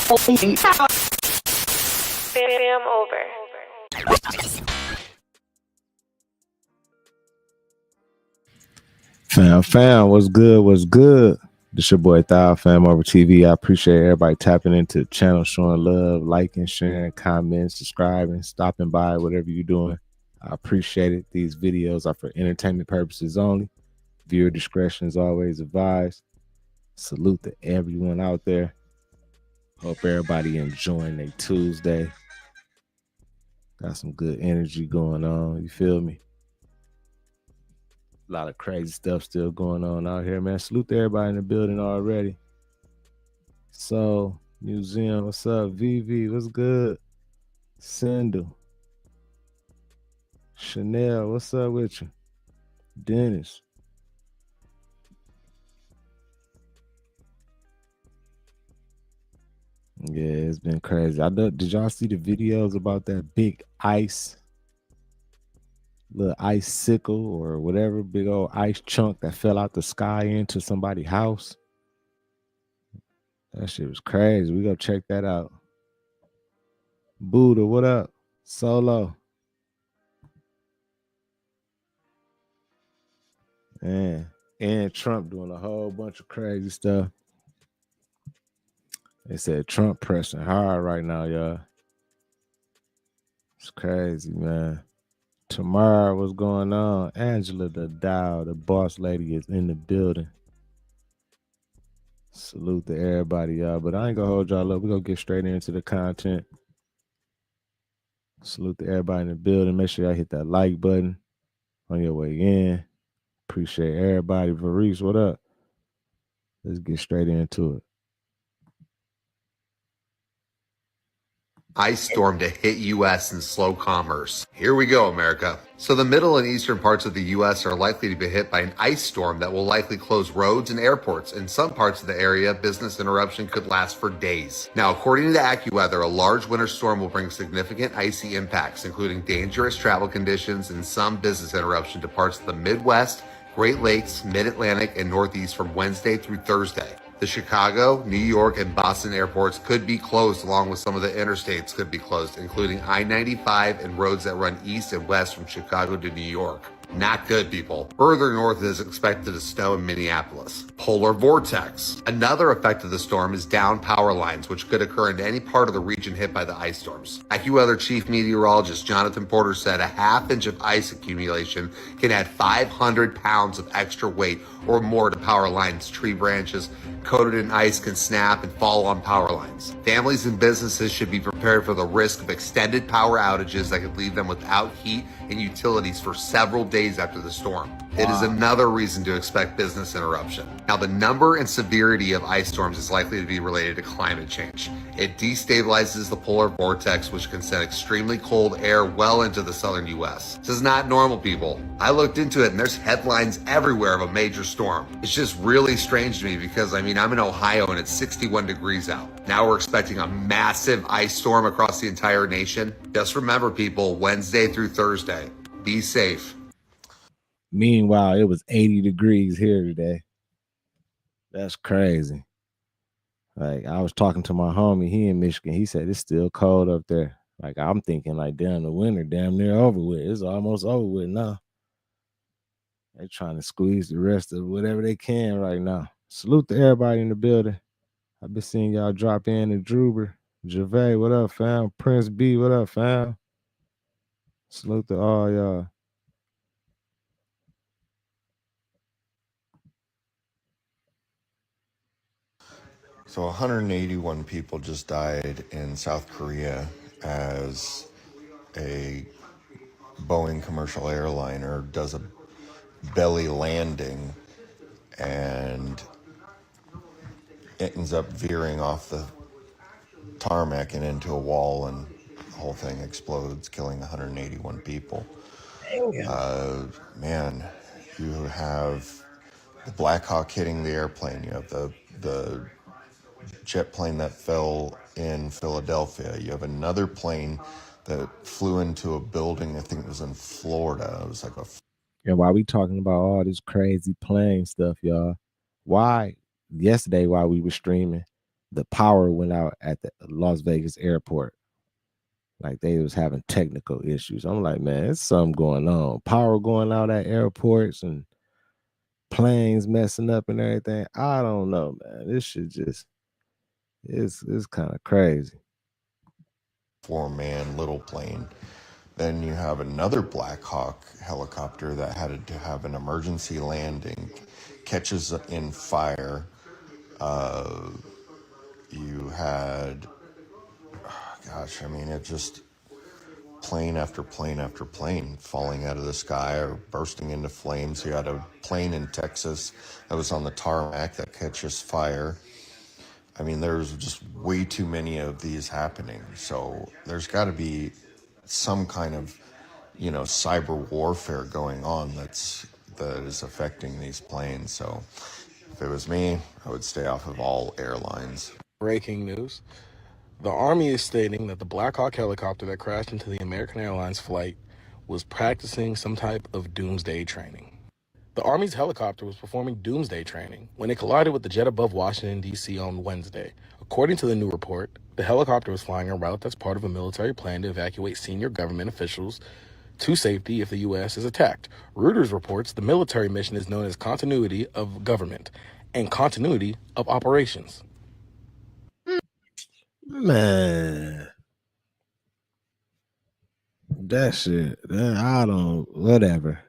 Fam over. Fam, what's good? What's good? This your boy Thou, FamOverTV. I appreciate everybody tapping into the channel, showing love, liking, sharing, commenting, subscribing, stopping by, whatever you're doing. I appreciate it. These videos are for entertainment purposes only. Viewer discretion is always advised. Salute to everyone out there. Hope everybody enjoying their Tuesday. Got some good energy going on. You feel me? A lot of crazy stuff still going on out here, man. Salute to everybody in the building already. So, Museum, what's up? VV, what's good? Sindel. Chanel, what's up with you? Dennis. Yeah, it's been crazy. Did y'all see the videos about that big little icicle or whatever, big old ice chunk that fell out the sky into somebody's house? That shit was crazy. We go check that out. Buddha, what up? Solo. Man, and Trump doing a whole bunch of crazy stuff. They said Trump pressing hard right now, y'all. It's crazy, man. Tomorrow, what's going on? Angela the Dow, the boss lady, is in the building. Salute to everybody, y'all. But I ain't gonna hold y'all up. We're gonna get straight into the content. Salute to everybody in the building. Make sure y'all hit that like button on your way in. Appreciate everybody. Varice, what up? Let's get straight into it. Ice storm to hit U.S. and slow commerce. Here we go, America. So the middle and eastern parts of the U.S. are likely to be hit by an ice storm that will likely close roads and airports. In some parts of the area, business interruption could last for days. Now, according to AccuWeather, a large winter storm will bring significant icy impacts, including dangerous travel conditions and some business interruption to parts of the Midwest, Great Lakes, Mid-Atlantic, and Northeast from Wednesday through Thursday. The Chicago, New York, and Boston airports could be closed, along with some of the interstates could be closed, including I-95 and roads that run east and west from Chicago to New York. Not good, people. Further north, it is expected to snow in Minneapolis. Polar vortex. Another effect of the storm is down power lines, which could occur in any part of the region hit by the ice storms. AccuWeather chief meteorologist Jonathan Porter said a half-inch of ice accumulation can add 500 pounds of extra weight or more to power lines. Tree branches coated in ice can snap and fall on power lines. Families and businesses should be prepared for the risk of extended power outages that could leave them without heat and utilities for several days after the storm. It is another reason to expect business interruption. Now, the number and severity of ice storms is likely to be related to climate change. It destabilizes the polar vortex, which can send extremely cold air well into the southern U.S. This is not normal, people. I looked into it and there's headlines everywhere of a major storm. It's just really strange to me because, I'm in Ohio and it's 61 degrees out. Now we're expecting a massive ice storm across the entire nation. Just remember, people, Wednesday through Thursday, be safe. Meanwhile, it was 80 degrees here today. That's crazy. Like, I was talking to my homie, he in Michigan. He said it's still cold up there. Like, I'm thinking like, damn, the winter damn near over with. It's almost over with now. They're trying to squeeze the rest of whatever they can right now. Salute to everybody in the building. I've been seeing y'all drop in and Druber. Gervais, what up, fam? Prince B, what up, fam? Salute to all y'all. So 181 people just died in South Korea as a Boeing commercial airliner does a belly landing and it ends up veering off the tarmac and into a wall, and the whole thing explodes, killing 181 people. Man, you have the Black Hawk hitting the airplane. You have the jet plane that fell in Philadelphia. You have another plane that flew into a building, I think it was in Florida. It was like And while we talking about all this crazy plane stuff, y'all, yesterday while we were streaming, the power went out at the Las Vegas airport. Like they was having technical issues. I'm like, man, there's something going on. Power going out at airports and planes messing up and everything. I don't know, man. This shit just it's kind of crazy. 4-man little plane. Then you have another Black Hawk helicopter that had to have an emergency landing, catches in fire. You had, gosh, I mean, it just plane after plane after plane falling out of the sky or bursting into flames. You had a plane in Texas that was on the tarmac that catches fire. I mean, there's just way too many of these happening. So there's got to be some kind of, cyber warfare going on that is affecting these planes. So if it was me, I would stay off of all airlines. Breaking news. The Army is stating that the Black Hawk helicopter that crashed into the American Airlines flight was practicing some type of doomsday training. The Army's helicopter was performing doomsday training when it collided with the jet above Washington, D.C. on Wednesday. According to the new report, the helicopter was flying a route that's part of a military plan to evacuate senior government officials to safety if the U.S. is attacked. Reuters reports the military mission is known as continuity of government and continuity of operations. Man, that shit, I don't, whatever.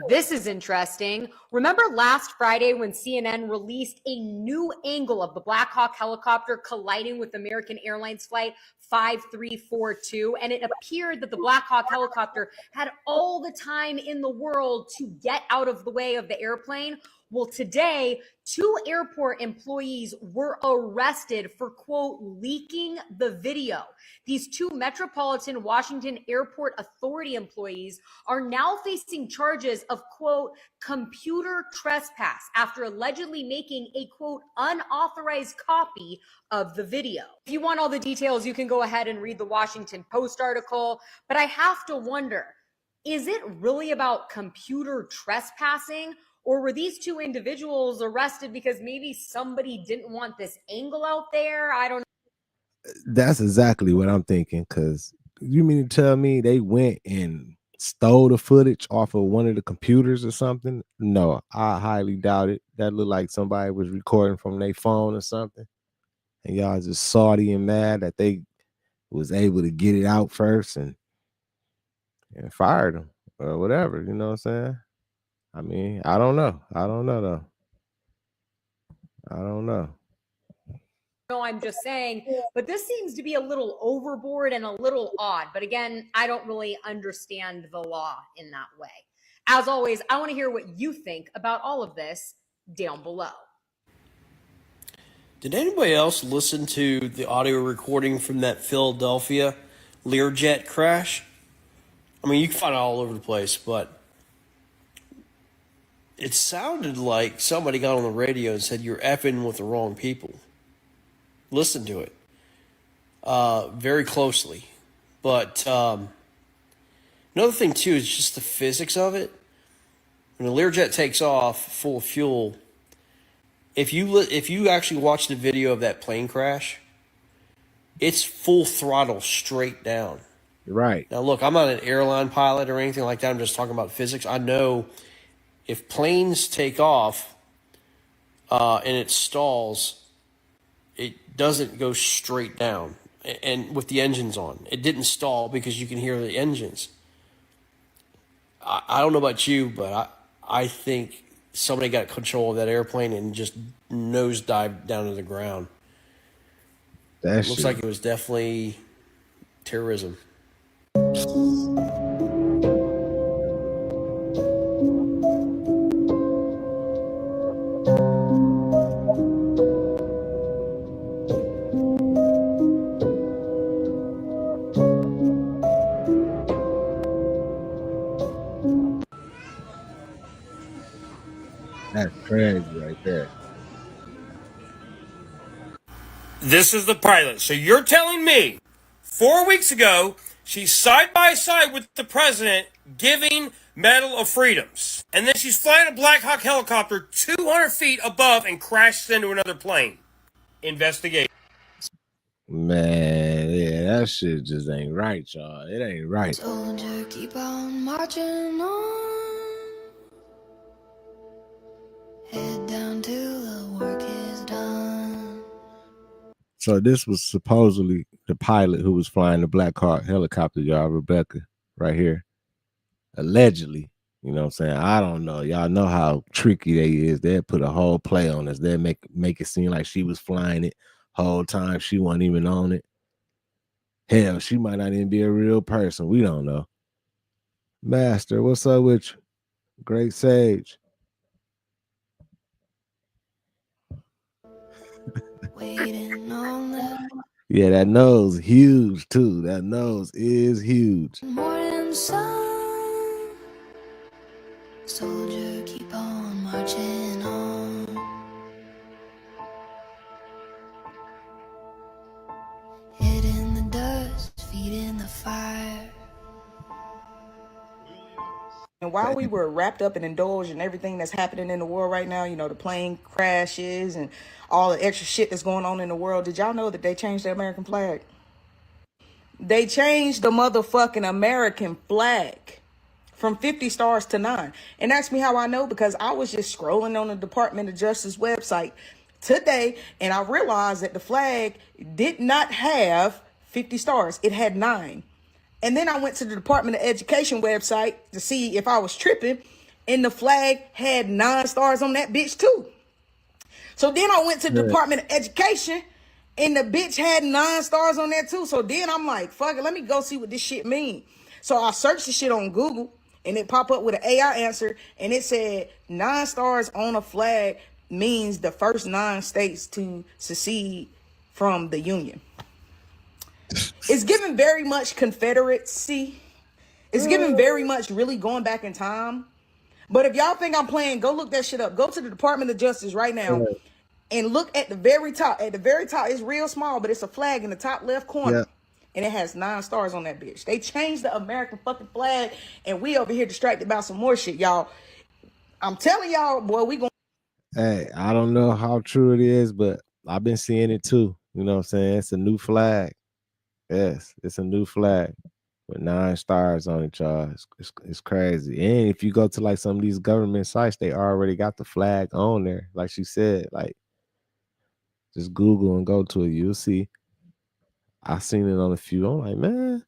This is interesting. Remember last Friday when CNN released a new angle of the Black Hawk helicopter colliding with American Airlines flight 5342, and it appeared that the Black Hawk helicopter had all the time in the world to get out of the way of the airplane? Well, today, 2 airport employees were arrested for, quote, leaking the video. These 2 Metropolitan Washington Airport Authority employees are now facing charges of, quote, computer trespass after allegedly making a, quote, unauthorized copy of the video. If you want all the details, you can go ahead and read the Washington Post article, but I have to wonder, is it really about computer trespassing? Or were these 2 individuals arrested because maybe somebody didn't want this angle out there? I don't know. That's exactly what I'm thinking. Because you mean to tell me they went and stole the footage off of one of the computers or something? No, I highly doubt it. That looked like somebody was recording from their phone or something. And y'all just salty and mad that they was able to get it out first and fired them or whatever. You know what I'm saying? I mean, I don't know though. I don't know. No, I'm just saying, but this seems to be a little overboard and a little odd. But again, I don't really understand the law in that way. As always, I want to hear what you think about all of this down below. Did anybody else listen to the audio recording from that Philadelphia Learjet crash? I mean, you can find it all over the place, but it sounded like somebody got on the radio and said, you're effing with the wrong people. Listen to it very closely. But another thing, too, is just the physics of it. When a Learjet takes off full of fuel, if you actually watch the video of that plane crash, it's full throttle straight down. Right. Now, look, I'm not an airline pilot or anything like that. I'm just talking about physics. I know if planes take off and it stalls, it doesn't go straight down. And with the engines on, it didn't stall because you can hear the engines. I don't know about you, but I think somebody got control of that airplane and just nosedived down to the ground. It looks like it was definitely terrorism. That's crazy right there. This is the pilot. So you're telling me 4 weeks ago, she's side by side with the president giving Medal of Freedoms. And then she's flying a Black Hawk helicopter 200 feet above and crashes into another plane. investigation. Man, yeah, that shit just ain't right, y'all. It ain't right. Soldier, keep on marching on. Head down till the work is done. So this was supposedly the pilot who was flying the Black Hawk helicopter, y'all, Rebecca, right here. Allegedly. You know what I'm saying? I don't know. Y'all know how tricky they is. They'll put a whole play on us. They'll make it seem like she was flying it whole time. She wasn't even on it. Hell, she might not even be a real person. We don't know. Master, what's up with you? Great Sage. Waiting on the Yeah, that nose huge too. That nose is huge. morning sun. Soldier, keep on marching on. Head in the dust, feet in the fire. And while we were wrapped up and indulged in everything that's happening in the world right now, you know, the plane crashes and all the extra shit that's going on in the world, did y'all know that they changed the American flag? They changed the motherfucking American flag from 50 stars to 9. And ask me how I know, because I was just scrolling on the Department of Justice website today, and I realized that the flag did not have 50 stars. It had 9. And then I went to the Department of Education website to see if I was tripping, and the flag had 9 stars on that bitch too. So then I went to the Department of Education, and the bitch had 9 stars on there too. So then I'm like, fuck it, let me go see what this shit mean. So I searched the shit on Google, and it popped up with an AI answer, and it said 9 stars on a flag means the first 9 states to secede from the Union. It's given very much Confederacy. It's given very much really going back in time. But if y'all think I'm playing, go look that shit up. Go to the Department of Justice right now and look at the very top. At the very top, it's real small, but it's a flag in the top left corner. Yeah. And it has 9 stars on that bitch. They changed the American fucking flag, and we over here distracted about some more shit, y'all. I'm telling y'all, boy, we gonna... Hey, I don't know how true it is, but I've been seeing it too. You know what I'm saying? It's a new flag. Yes, it's a new flag with 9 stars on it, y'all. It's crazy. And if you go to like some of these government sites, they already got the flag on there. Like she said, like just Google and go to it. You'll see. I seen it on a few. I'm like, man,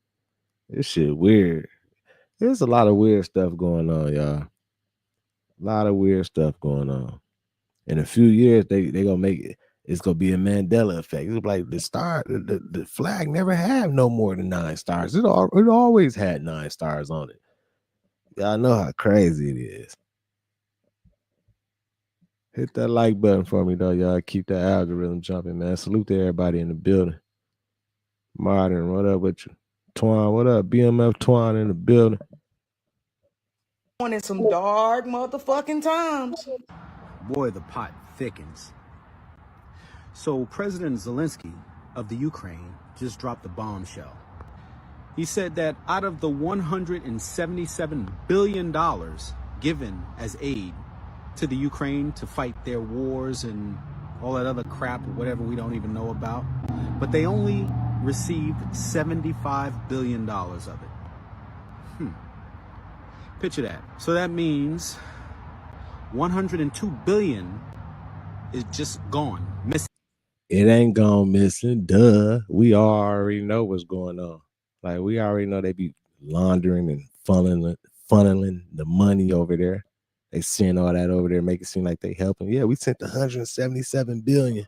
this shit weird. There's a lot of weird stuff going on, y'all. A lot of weird stuff going on. In a few years, they gonna make it. It's gonna be a Mandela effect. It's like the flag never had no more than 9 stars. It always had 9 stars on it. Y'all know how crazy it is. Hit that like button for me though, y'all. Keep that algorithm jumping, man. Salute to everybody in the building. Modern, what up with you? Twan, what up? BMF Twan in the building. in some dark motherfucking times. Boy, the pot thickens. So President Zelensky of the Ukraine just dropped a bombshell. He said that out of the $177 billion given as aid to the Ukraine to fight their wars and all that other crap or whatever we don't even know about, but they only received $75 billion of it. Picture that. So that means 102 billion is just gone, missing. It ain't gone missing. Duh. We already know what's going on. Like we already know they be laundering and funneling the money over there. They send all that over there, make it seem like they helping. Yeah, we sent 177 billion.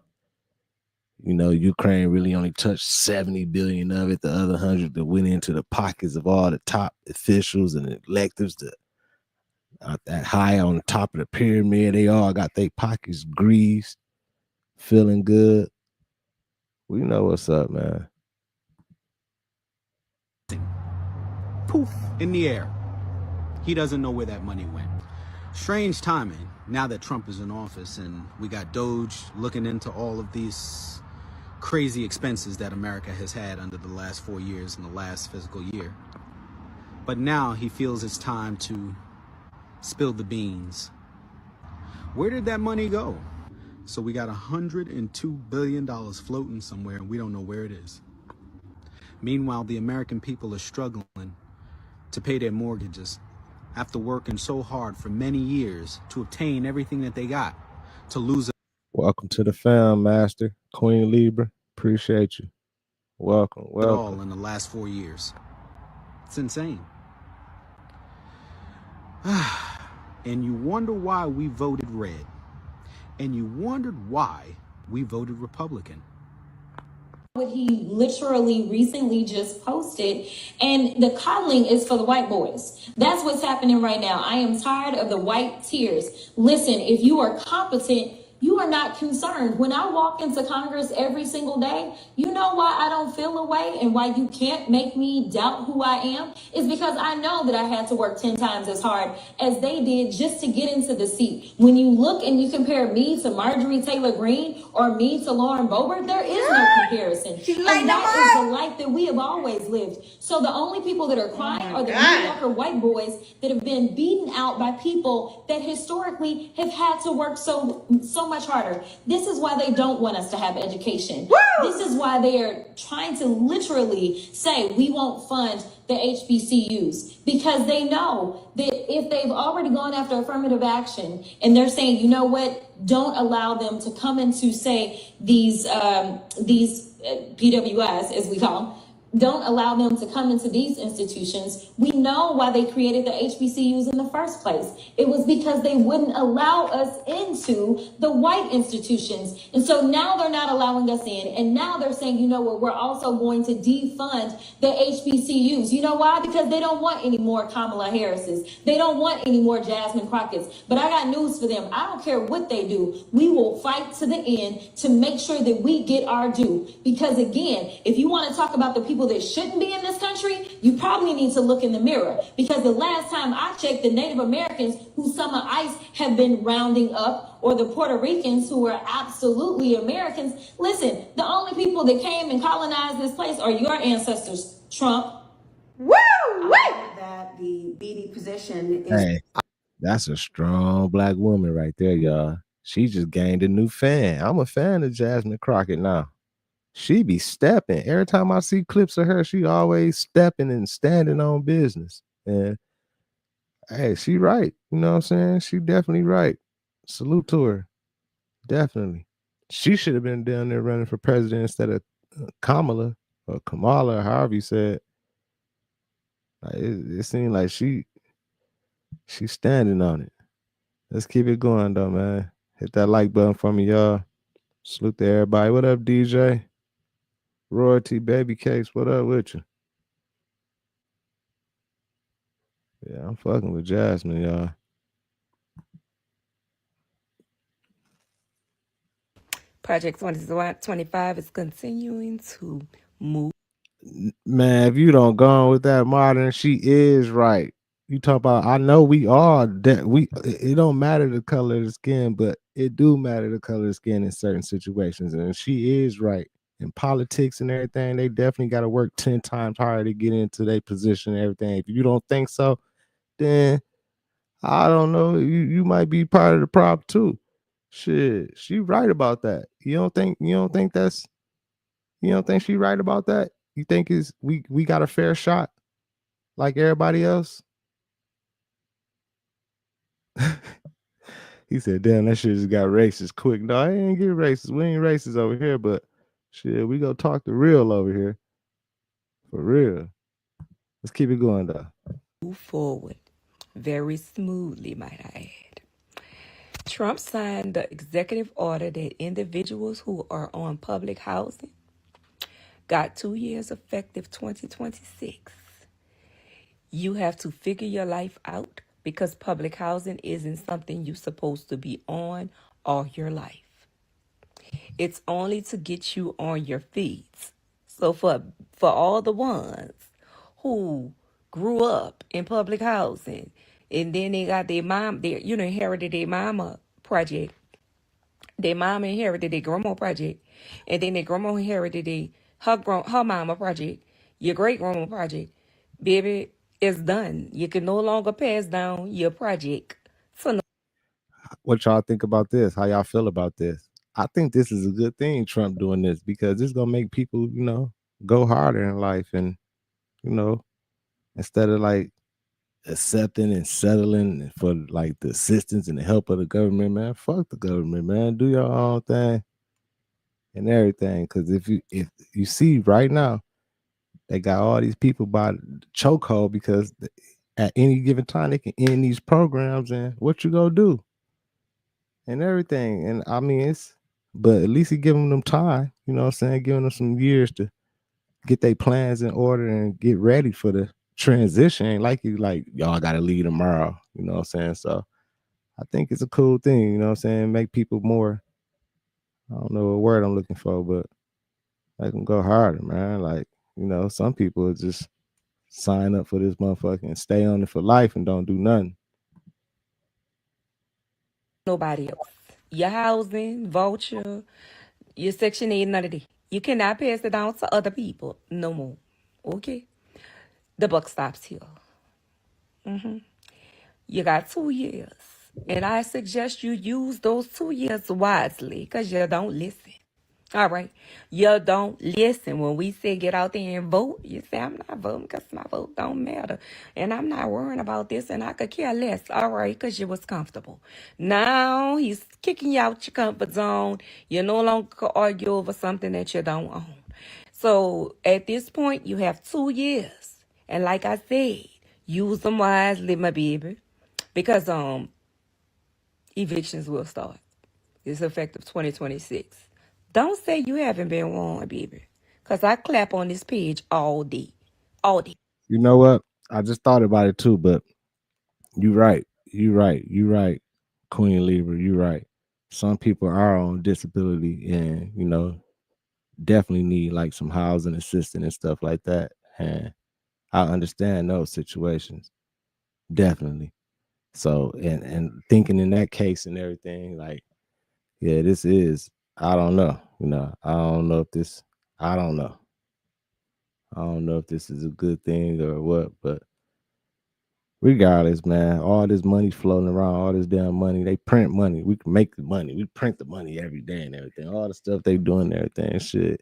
You know, Ukraine really only touched 70 billion of it. The other 100 that went into the pockets of all the top officials and electives that high on the top of the pyramid. They all got their pockets greased, feeling good. We know what's up, man. Poof, in the air. He doesn't know where that money went. Strange timing now that Trump is in office and we got Doge looking into all of these crazy expenses that America has had under the last 4 years in the last fiscal year. But now he feels it's time to spill the beans. Where did that money go? So we got $102 billion floating somewhere and we don't know where it is. Meanwhile, the American people are struggling to pay their mortgages after working so hard for many years to obtain everything that they got, to lose it Welcome to the fam, Master. Queen Libra. Appreciate you. Welcome. all in the last 4 years. It's insane. And you wonder why we voted red. And you wondered why we voted Republican. What he literally recently just posted, and the coddling is for the white boys. That's what's happening right now. I am tired of the white tears. Listen, if you are competent, you are not concerned. When I walk into Congress every single day, you know why I don't feel a way and why you can't make me doubt who I am? Is because I know that I had to work 10 times as hard as they did just to get into the seat. When you look and you compare me to Marjorie Taylor Greene or me to Lauren Boebert, there is no comparison. And that is the life that we have always lived. So the only people that are crying are the mediocre white boys that have been beaten out by people that historically have had to work so much harder. This is why they don't want us to have education. This is why they are trying to literally say we won't fund the HBCUs, because they know that if they've already gone after affirmative action and they're saying, you know what, don't allow them to come into, say, these PWIs, as we call them, don't allow them to come into these institutions. We know why they created the HBCUs in the first place. It was because they wouldn't allow us into the white institutions. And so now they're not allowing us in. And now they're saying, you know what, we're also going to defund the HBCUs. You know why? Because they don't want any more Kamala Harrises. They don't want any more Jasmine Crockett's. But I got news for them. I don't care what they do. We will fight to the end to make sure that we get our due. Because again, if you want to talk about the people that shouldn't be in this country, you probably need to look in the mirror, because the last time I checked, the Native Americans who Summer ICE have been rounding up, or the Puerto Ricans who are absolutely Americans, listen, the only people that came and colonized this place are your ancestors, Trump. Woo! That the BD position is. Hey, that's a strong black woman right there, y'all. She just gained a new fan. I'm a fan of Jasmine Crockett now. She be stepping. Every time I see clips of her, she always stepping and standing on business. And hey, she right. You know what I'm saying? She definitely right. Salute to her. Definitely. She should have been down there running for president instead of Kamala or Kamala, or however you said. Like, it seemed like she's standing on it. Let's keep it going though, man. Hit that like button for me, y'all. Salute to everybody. What up, DJ? Royalty Baby Cakes, what up with you? Yeah, I'm fucking with Jasmine, y'all. Project 2025 is continuing to move. Man, if you don't go on with that modern, she is right. You talk about, I know we are it don't matter the color of the skin, but it do matter the color of the skin in certain situations. And she is right. In politics and everything, they definitely got to work 10 times harder to get into their position and everything. If you don't think so, then I don't know. You might be part of the problem too. Shit, she right about that. You don't think she right about that? You think we got a fair shot like everybody else? He said, damn, that shit just got racist quick. No, I ain't get racist. We ain't racist over here, but shit, we gonna talk the real over here. For real. Let's keep it going though. Move forward very smoothly, might I add. Trump signed the executive order that individuals who are on public housing got 2 years effective 2026. You have to figure your life out, because public housing isn't something you're supposed to be on all your life. It's only to get you on your feet. So for all the ones who grew up in public housing and then they got their mom, inherited their mama project. Their mama inherited their grandma project, and then their grandma inherited her mama project, your great grandma project. Baby, it's done. You can no longer pass down your project. What y'all think about this? How y'all feel about this? I think this is a good thing, Trump doing this, because it's gonna make people, go harder in life, and you know, instead of like accepting and settling for like the assistance and the help of the government, man. Fuck the government, man. Do your own thing and everything. Because if you see right now, they got all these people by the chokehold because at any given time they can end these programs, and what you gonna do and everything. And I mean, but at least he giving them time. You know what I'm saying? Giving them some years to get their plans in order and get ready for the transition. Ain't like y'all gotta leave tomorrow. You know what I'm saying? So I think it's a cool thing, you know what I'm saying? Make people more, I don't know what word I'm looking for, but make them go harder, man. Like, some people just sign up for this motherfucker and stay on it for life and don't do nothing. Nobody else. Your housing, voucher, your Section 8, none of that. You cannot pass it down to other people no more. Okay? The buck stops here. You got 2 years. And I suggest you use those 2 years wisely, because you don't listen. All right. You don't listen. When we say get out there and vote, you say, I'm not voting because my vote don't matter. And I'm not worrying about this, and I could care less. All right, because you was comfortable. Now he's kicking you out your comfort zone. You no longer can argue over something that you don't own. So at this point, you have 2 years. And like I said, use them wisely, my baby. Because evictions will start. It's effective 2026. Don't say you haven't been warned, baby. Because I clap on this page all day. All day. You know what? I just thought about it too, but you're right. Queen Libra, you're right. Some people are on disability and, definitely need like some housing assistance and stuff like that. And I understand those situations. Definitely. So, and thinking in that case and everything, like, yeah, this is, I don't know. I don't know if this, I don't know. I don't know if this is a good thing or what, but regardless, man, all this money floating around, all this damn money, they print money. We can make the money. We print the money every day and everything. All the stuff they doing and everything,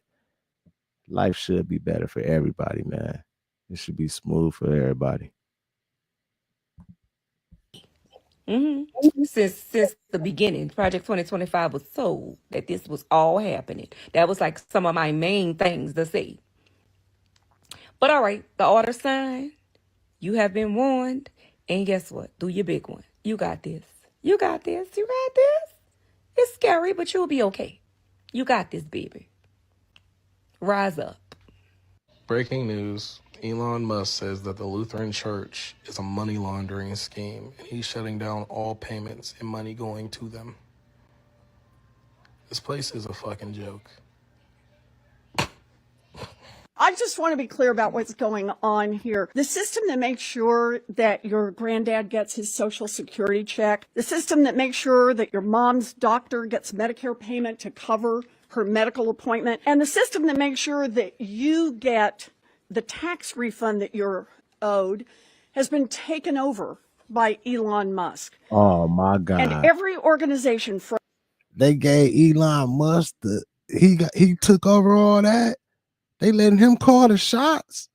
life should be better for everybody, man. It should be smooth for everybody. Since the beginning, Project 2025 was told that this was all happening. That was like some of my main things to say. But all right, the order signed. You have been warned. And guess what? Do your big one. You got this. You got this. You got this. It's scary, but you'll be okay. You got this, baby. Rise up. Breaking news. Elon Musk says that the Lutheran Church is a money laundering scheme, and he's shutting down all payments and money going to them. This place is a fucking joke. I just want to be clear about what's going on here. The system that makes sure that your granddad gets his Social Security check, the system that makes sure that your mom's doctor gets Medicare payment to cover her medical appointment, and the system that makes sure that you get the tax refund that you're owed has been taken over by Elon Musk. Oh my God. And every organization from they gave Elon Musk he took over all that. They letting him call the shots.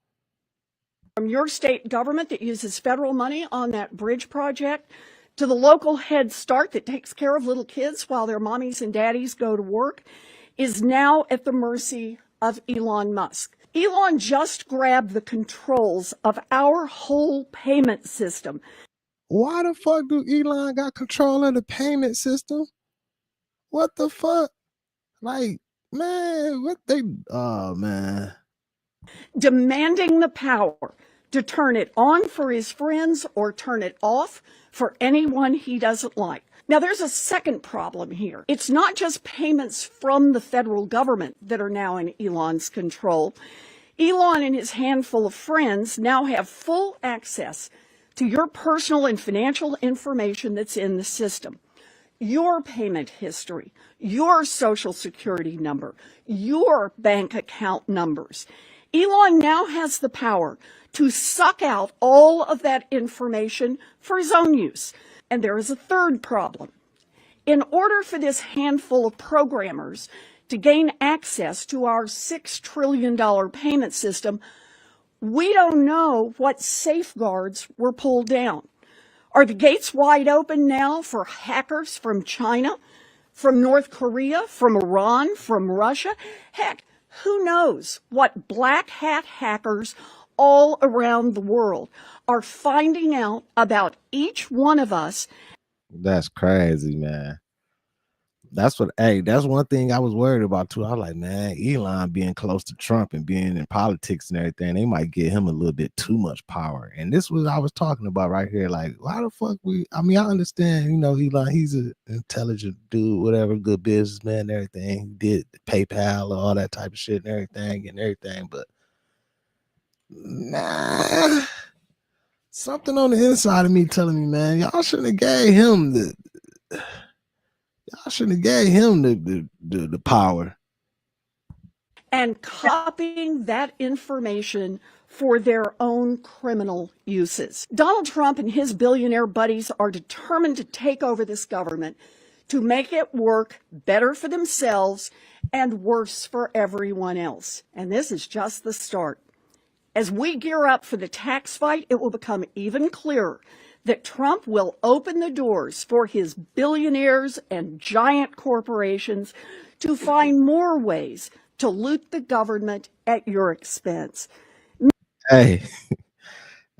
From your state government that uses federal money on that bridge project to the local Head Start that takes care of little kids while their mommies and daddies go to work is now at the mercy of Elon Musk. Elon just grabbed the controls of our whole payment system. Why the fuck do Elon got control of the payment system? What the fuck? Like, man, man. Demanding the power to turn it on for his friends or turn it off for anyone he doesn't like. Now, there's a second problem here. It's not just payments from the federal government that are now in Elon's control. Elon and his handful of friends now have full access to your personal and financial information that's in the system. Your payment history, your Social Security number, your bank account numbers. Elon now has the power to suck out all of that information for his own use. And there is a third problem. In order for this handful of programmers to gain access to our $6 trillion payment system, we don't know what safeguards were pulled down. Are the gates wide open now for hackers from China, from North Korea, from Iran, from Russia? Heck, who knows what black hat hackers all around the world are finding out about each one of us. That's crazy, man. That's one thing I was worried about too. I was like, man, Elon being close to Trump and being in politics and everything, they might give him a little bit too much power. And this was I was talking about right here. Like, why the fuck I understand, Elon, he's an intelligent dude, whatever, good businessman and everything. He did PayPal, all that type of shit and everything. But nah, something on the inside of me telling me, man, y'all shouldn't have gave him the power. And copying that information for their own criminal uses. Donald Trump and his billionaire buddies are determined to take over this government to make it work better for themselves and worse for everyone else. And this is just the start. As we gear up for the tax fight, it will become even clearer that Trump will open the doors for his billionaires and giant corporations to find more ways to loot the government at your expense. Hey,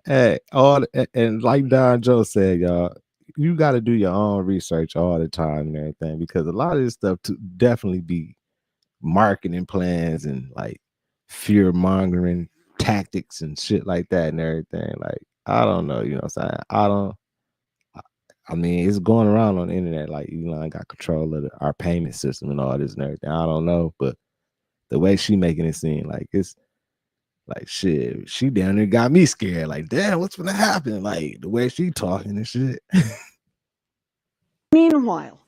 and like Don Joe said, y'all, you got to do your own research all the time and everything, because a lot of this stuff to definitely be marketing plans and like fear mongering tactics and shit like that and everything. Like, I don't know, you know what I'm saying? I mean, it's going around on the internet like Elon got control of our payment system and all this and everything. I don't know, but the way she making it seem like it's like shit, she down there got me scared. Like, damn, what's gonna happen? Like the way she talking and shit. Meanwhile,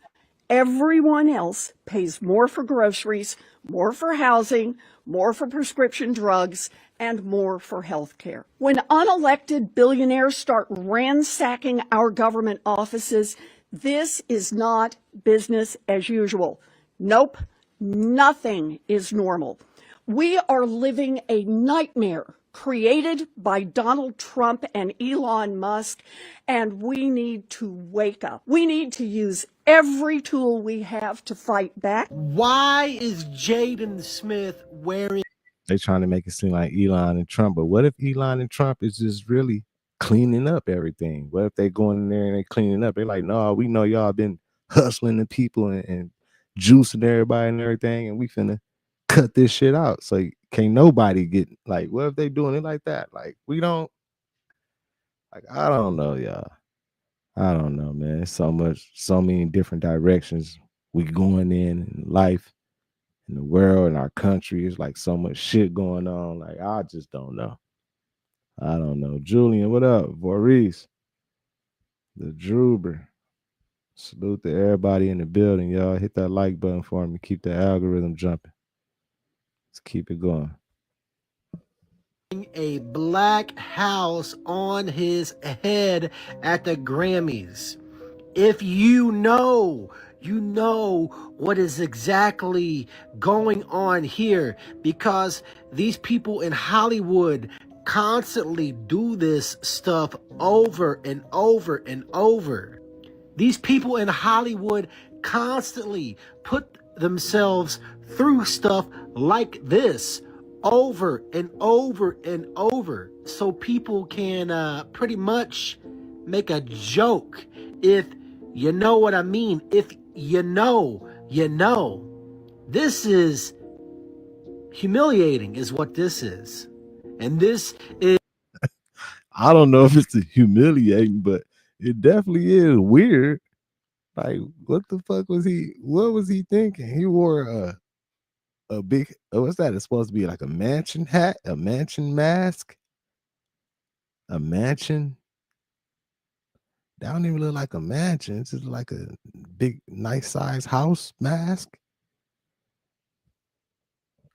everyone else pays more for groceries, more for housing, more for prescription drugs, and more for health care. When unelected billionaires start ransacking our government offices, this is not business as usual. Nope, nothing is normal. We are living a nightmare created by Donald Trump and Elon Musk, and we need to wake up. We need to use every tool we have to fight back. Why is Jaden Smith wearing... They trying to make it seem like Elon and Trump, but what if Elon and Trump is just really cleaning up everything? What if they go in there and they cleaning up? They're like, no, we know y'all been hustling the people and juicing everybody and everything, and we finna cut this shit out. So can't nobody get, like, what if they doing it like that? Like, we don't, like, I don't know, y'all. I don't know, man. So many different directions we going in life, in the world, in our country. It's like so much shit going on. Like, I just don't know. I don't know. Julian, what up? Maurice, the Druber. Salute to everybody in the building, y'all. Hit that like button for me. Keep the algorithm jumping. Let's keep it going. A black house on his head at the Grammys. If you know what is exactly going on here, because these people in Hollywood constantly do this stuff over and over and over. These people in Hollywood constantly put themselves through stuff like this over and over and over, so people can pretty much make a joke. If you know what I mean. If you know, you know. This is humiliating is what this is. And this is... I don't know if it's humiliating, but it definitely is weird. Like, what the fuck was he thinking? He wore a big, what's that? It's supposed to be like a mansion hat, a mansion mask, a mansion. That don't even look like a mansion. It's just like a big, nice size house mask.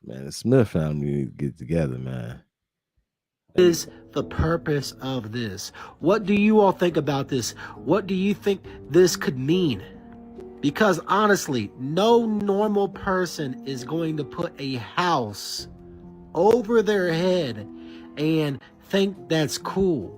Man, the Smith family need to get together, man. Is the purpose of this? What do you all think about this? What do you think this could mean? Because honestly, no normal person is going to put a house over their head and think that's cool.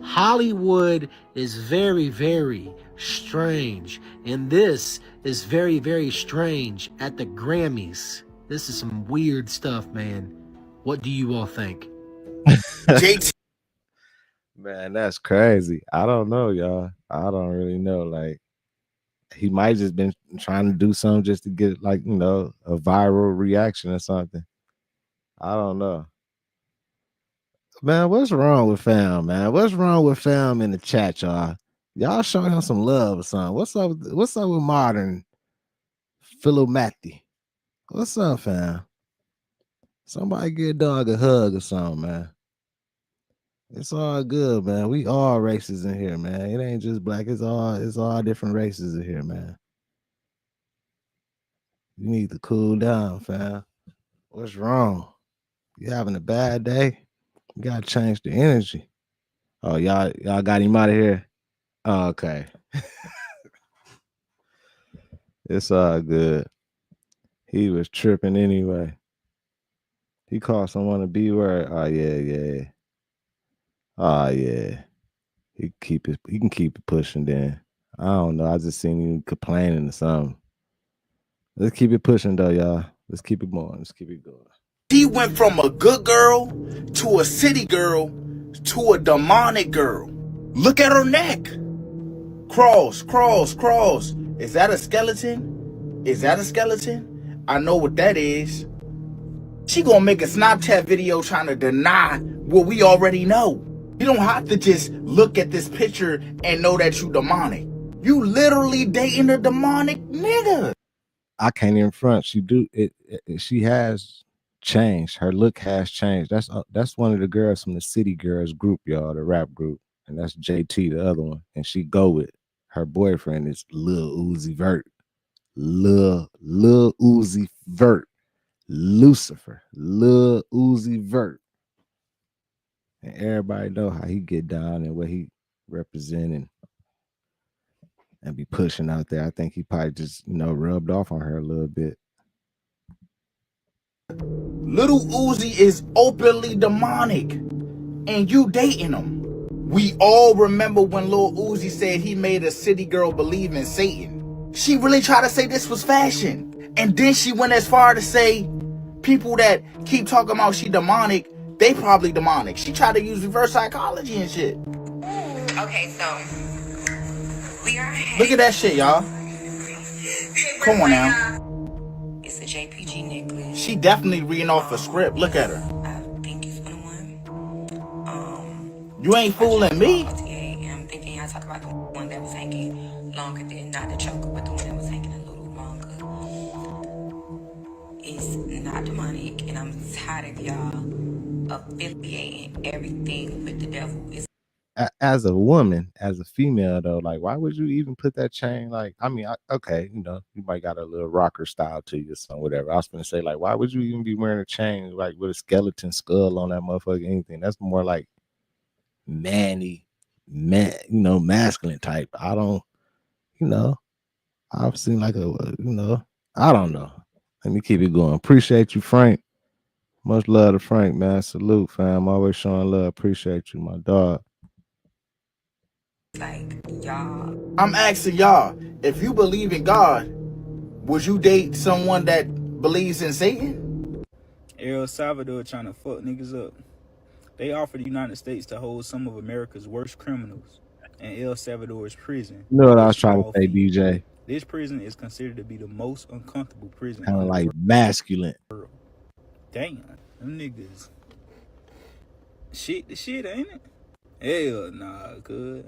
Hollywood is very, very strange. And this is very, very strange at the Grammys. This is some weird stuff, man. What do you all think? JT. Man, that's crazy. I don't know, y'all. I don't really know. Like, he might just been trying to do something just to get, like, you know, a viral reaction or something. I don't know. Man, what's wrong with fam, man? What's wrong with fam in the chat, y'all? Y'all show him some love or something. What's up with modern Philomati? What's up, fam? Somebody give a dog a hug or something, man. It's all good, man. We all races in here, man. It ain't just black. It's all different races in here, man. You need to cool down, fam. What's wrong? You having a bad day? You gotta change the energy. Oh, y'all got him out of here. Oh, okay. It's all good. He was tripping anyway. He called someone a B word. Oh yeah. Oh yeah. He can keep it pushing then. I don't know. I just seen you complaining or something. Let's keep it pushing though, y'all. Let's keep it going. Let's keep it going. He went from a good girl to a city girl to a demonic girl. Look at her neck. Cross. Is that a skeleton? Is that a skeleton? I know what that is. She gonna make a Snapchat video trying to deny what we already know. You don't have to just look at this picture and know that you demonic. You literally dating a demonic nigga. I can't even front. She has changed. Her look has changed. That's one of the girls from the City Girls group, y'all, the rap group. And that's JT, the other one. And she go with her boyfriend is Lil Uzi Vert. Lil Uzi Vert. Lucifer. Lil Uzi Vert. And everybody know how he get down and what he representing and be pushing out there. I think he probably just, rubbed off on her a little bit. Little Uzi is openly demonic, and you dating him. We all remember when Lil Uzi said he made a city girl believe in Satan. She really tried to say this was fashion, and then she went as far to say people that keep talking about she demonic, they probably demonic. She tried to use reverse psychology and shit. Okay, so we are. Look at that shit, y'all. Come on now. It's a JPG necklace. She definitely reading off a script. Look at her. I think it's for the one. You ain't fooling me. I'm thinking I talk about the one that was hanging longer than not the choker, but the one that was hanging a little longer. It's not demonic, and I'm tired of y'all affiliating everything with the devil. As a woman, as a female though, like, why would you even put that chain? Like, I mean, okay, you might got a little rocker style to you or something, whatever. I was gonna say, like, why would you even be wearing a chain like with a skeleton skull on that motherfucker? Anything that's more like masculine type. I don't, I've seen like I don't know. Let me keep it going. Appreciate you, Frank. Much love to Frank, man. Salute, fam. Always showing love. Appreciate you, my dog. Like, y'all. I'm asking y'all, if you believe in God, would you date someone that believes in Satan? El Salvador trying to fuck niggas up. They offered the United States to hold some of America's worst criminals in El Salvador's prison. You know what I was trying to say, DJ? This prison is considered to be the most uncomfortable prison. Kind of like masculine. Damn, them niggas. Shit, ain't it? Hell nah, cuz.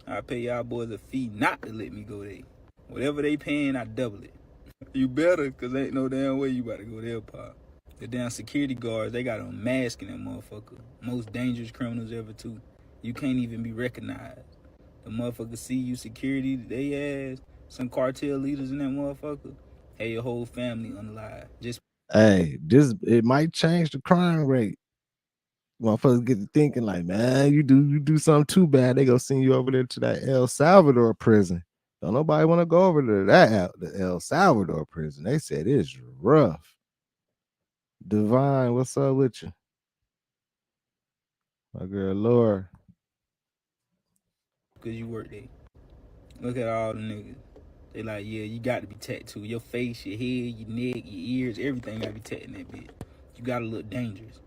I pay y'all boys a fee not to let me go there. Whatever they paying, I double it. You better, cause ain't no damn way you about to go there, Pop. The damn security guards, they got a mask in that motherfucker. Most dangerous criminals ever, too. You can't even be recognized. The motherfucker see you security, they ass, some cartel leaders in that motherfucker. Hey, your whole family unalive. It might change the crime rate. Motherfuckers get to thinking like, man, you do something too bad, they gonna send you over there to that El Salvador prison. Don't nobody want to go over to the El Salvador prison. They said it's rough. Divine, what's up with you? My girl Laura. Because you work there. Look at all the niggas. They like, yeah, you got to be tattooed. Your face, your head, your neck, your ears, everything got to be tattooed in that bitch. You got to look dangerous.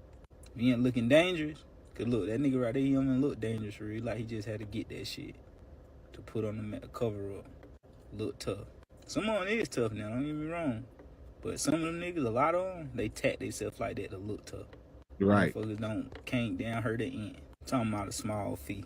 If you ain't looking dangerous, cause look, that nigga right there, he don't even look dangerous for real. Like he just had to get that shit to put on the cover up. Look tough. Some of them is tough now, don't get me wrong. But some of them niggas, a lot of them, they tat themselves like that to look tough. Right. Motherfuckers can't down hurt their end. Talking about a small fee.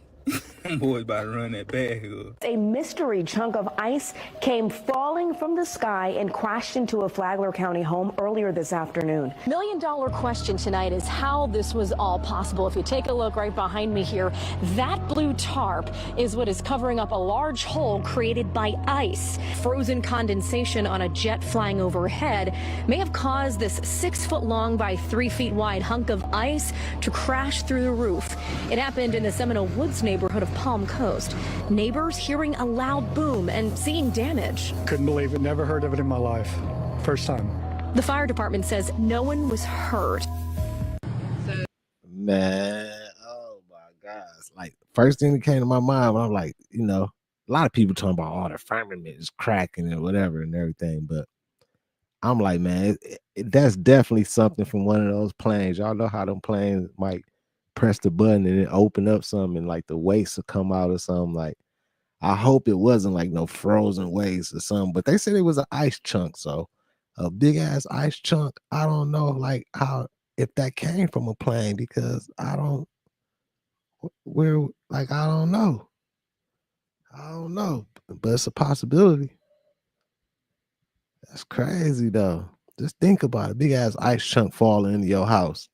Them boys about to run that bag up. A mystery chunk of ice came falling from the sky and crashed into a Flagler County home earlier this afternoon. $1 million question tonight is how this was all possible. If you take a look right behind me here, that blue tarp is what is covering up a large hole created by ice. Frozen condensation on a jet flying overhead may have caused this 6-foot-long by 3 feet wide hunk of ice to crash through the roof. It happened in the Seminole Woods neighborhood of Palm Coast. Neighbors hearing a loud boom and seeing damage. Couldn't believe it. Never heard of it in my life. First time. The fire department says no one was hurt. Man, oh my gosh. Like, first thing that came to my mind, I'm like, a lot of people talking about all the firmament is cracking and whatever and everything, but I'm like, man, that's definitely something from one of those planes. Y'all know how them planes might press the button and it open up something and like the waste will come out or something. Like, I hope it wasn't like no frozen waste or something, but they said it was an ice chunk. So a big ass ice chunk. I don't know like how, if that came from a plane, because I don't know. I don't know, but it's a possibility. That's crazy though. Just think about it. Big ass ice chunk falling into your house.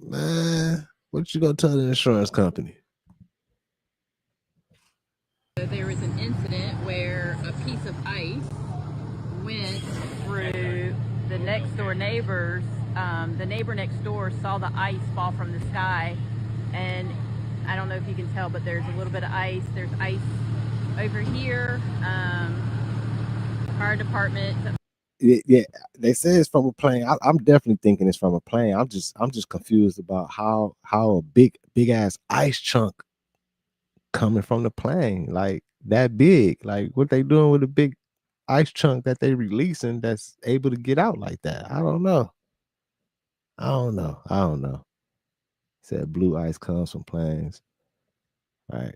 Man, what you gonna tell the insurance company? There was an incident where a piece of ice went through the next door neighbors. The neighbor next door saw the ice fall from the sky, and I don't know if you can tell, but there's a little bit of ice. There's ice over here. Fire department. Yeah, they say it's from a plane. I'm definitely thinking it's from a plane. I'm just confused about how a big ass ice chunk coming from the plane, like that big. Like what they doing with a big ice chunk that they releasing that's able to get out like that? I don't know. Said blue ice comes from planes, right?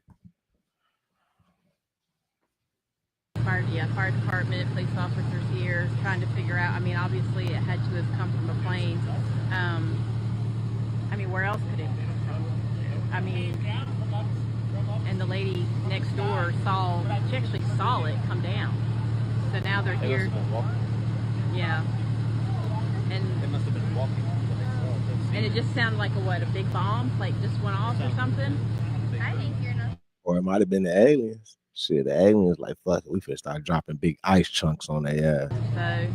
Fire department, police officers here trying to figure out. I mean, obviously it had to have come from a plane. I mean, where else could it? I mean, and the lady next door she actually saw it come down. So now they're here. Yeah. And they must have been walking. And it just sounded like a big bomb, like just went off or something. I didn't hear nothing. Or it might have been the aliens. Shit, the aliens like, fuck it, we finna start dropping big ice chunks on their ass. So,